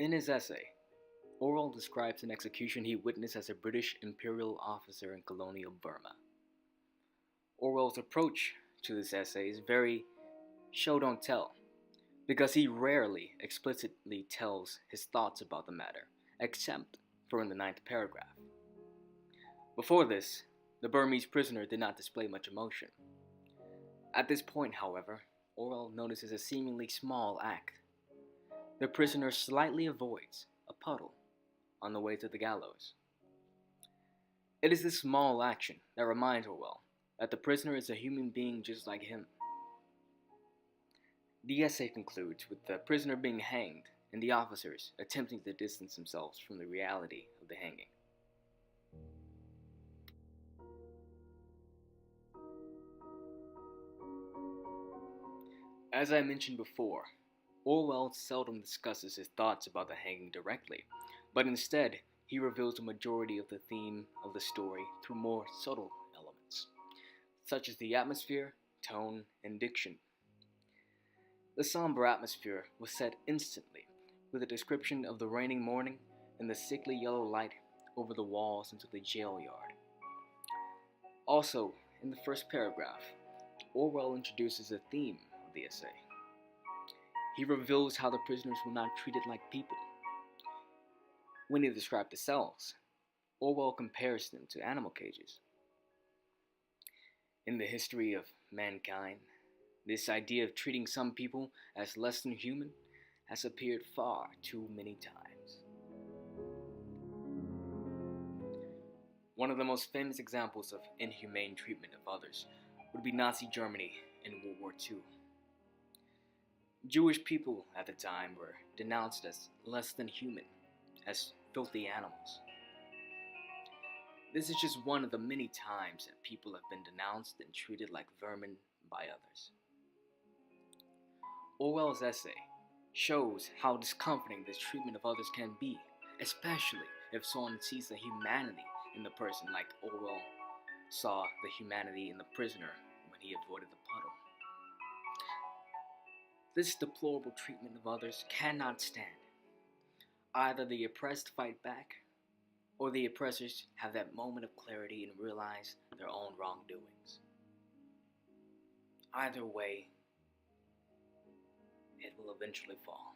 In his essay, Orwell describes an execution he witnessed as a British imperial officer in colonial Burma. Orwell's approach to this essay is very show don't tell, because he rarely explicitly tells his thoughts about the matter, except for in the ninth paragraph. Before this, the Burmese prisoner did not display much emotion. At this point, however, Orwell notices a seemingly small act. The prisoner slightly avoids a puddle on the way to the gallows. It is this small action that reminds Orwell that the prisoner is a human being just like him. The essay concludes with the prisoner being hanged and the officers attempting to distance themselves from the reality of the hanging. As I mentioned before, Orwell seldom discusses his thoughts about the hanging directly, but instead he reveals the majority of the theme of the story through more subtle elements, such as the atmosphere, tone, and diction. The somber atmosphere was set instantly with a description of the raining morning and the sickly yellow light over the walls into the jail yard. Also, in the first paragraph, Orwell introduces a theme of the essay. He reveals how the prisoners were not treated like people. When he described the cells, Orwell compares them to animal cages. In the history of mankind, this idea of treating some people as less than human has appeared far too many times. One of the most famous examples of inhumane treatment of others would be Nazi Germany in World War II. Jewish people at the time were denounced as less than human, as filthy animals. This is just one of the many times that people have been denounced and treated like vermin by others. Orwell's essay shows how discomforting this treatment of others can be, especially if someone sees the humanity in the person like Orwell saw the humanity in the prisoner when he avoided the puddle. This deplorable treatment of others cannot stand. Either the oppressed fight back, or the oppressors have that moment of clarity and realize their own wrongdoings. Either way, it will eventually fall.